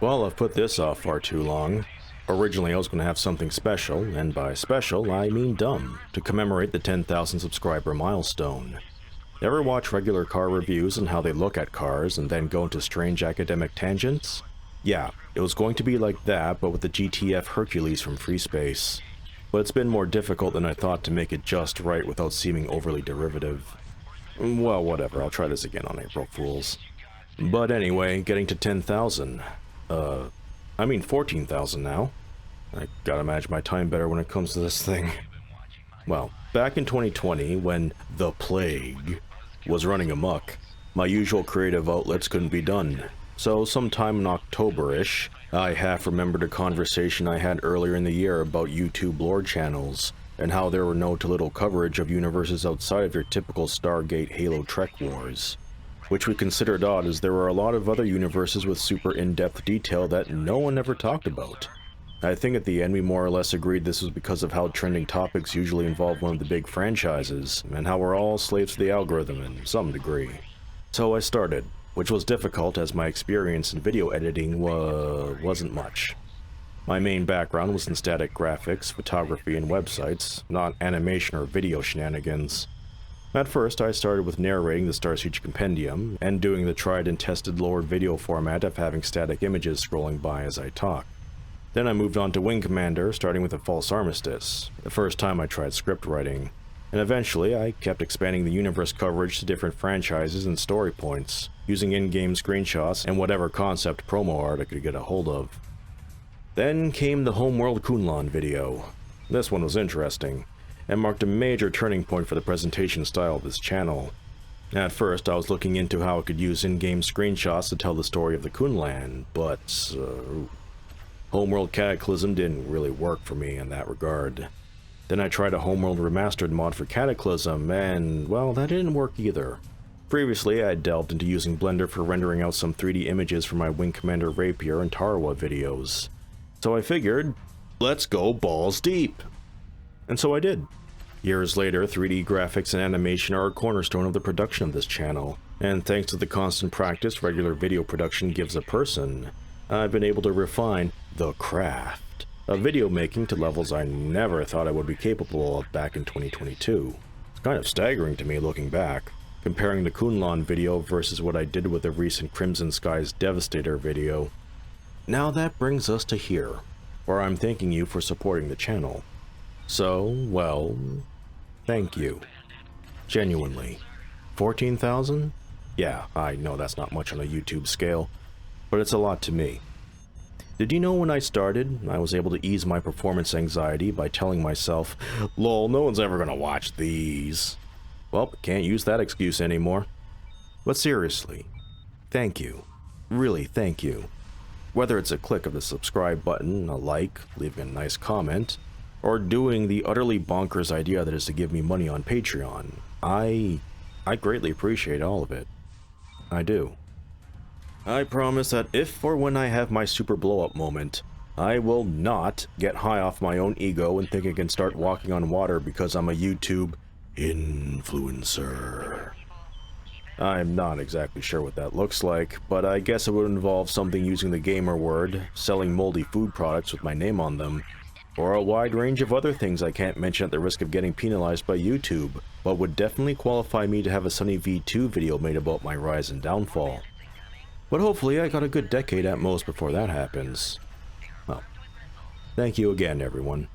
Well, I've put this off far too long. Originally, I was going to have something special, and by special, I mean dumb, to commemorate the 10,000 subscriber milestone. Ever watch regular car reviews and how they look at cars and then go into strange academic tangents? Yeah, it was going to be like that, but with the GTF Hercules from Free Space. But it's been more difficult than I thought to make it just right without seeming overly derivative. Well, whatever, I'll try this again on April Fools. But anyway, getting to 10,000. I mean 14,000 now. I gotta manage my time better when it comes to this thing. Well, back in 2020, when the plague was running amok, my usual creative outlets couldn't be done. So sometime in October-ish, I half remembered a conversation I had earlier in the year about YouTube lore channels, and how there were no to little coverage of universes outside of your typical Stargate Halo Trek wars. Which we considered odd, as there were a lot of other universes with super in-depth detail that no one ever talked about. I think at the end we more or less agreed this was because of how trending topics usually involve one of the big franchises, and how we're all slaves to the algorithm in some degree. So I started, which was difficult as my experience in video editing wasn't much. My main background was in static graphics, photography, and websites, not animation or video shenanigans. At first, I started with narrating the Star Siege Compendium, and doing the tried and tested lowered video format of having static images scrolling by as I talk. Then I moved on to Wing Commander, starting with a False Armistice, the first time I tried script writing. And eventually, I kept expanding the universe coverage to different franchises and story points, using in-game screenshots and whatever concept promo art I could get a hold of. Then came the Homeworld Kunlun video. This one was interesting, and marked a major turning point for the presentation style of this channel. At first, I was looking into how I could use in-game screenshots to tell the story of the Kunlan, but Homeworld Cataclysm didn't really work for me in that regard. Then I tried a Homeworld Remastered mod for Cataclysm, and, well, that didn't work either. Previously, I had delved into using Blender for rendering out some 3D images for my Wing Commander Rapier and Tarawa videos. So I figured, let's go balls deep! And so I did. Years later, 3D graphics and animation are a cornerstone of the production of this channel, and thanks to the constant practice regular video production gives a person, I've been able to refine the craft of video making to levels I never thought I would be capable of back in 2022. It's kind of staggering to me looking back, comparing the Kunlun video versus what I did with the recent Crimson Skies Devastator video. Now that brings us to here, where I'm thanking you for supporting the channel. So, well, thank you. Genuinely. 14,000? Yeah, I know that's not much on a YouTube scale, but it's a lot to me. Did you know when I started, I was able to ease my performance anxiety by telling myself, lol, no one's ever gonna watch these. Well, can't use that excuse anymore. But seriously, thank you. Really, thank you. Whether it's a click of the subscribe button, a like, leaving a nice comment, or doing the utterly bonkers idea that is to give me money on Patreon, I greatly appreciate all of it. I do. I promise that if or when I have my super blow-up moment, I will not get high off my own ego and think I can start walking on water because I'm a YouTube influencer. I'm not exactly sure what that looks like, but I guess it would involve something using the gamer word, selling moldy food products with my name on them, or a wide range of other things I can't mention at the risk of getting penalized by YouTube, but would definitely qualify me to have a Sunny V2 video made about my rise and downfall. But hopefully I got a good decade at most before that happens. Well, thank you again, everyone.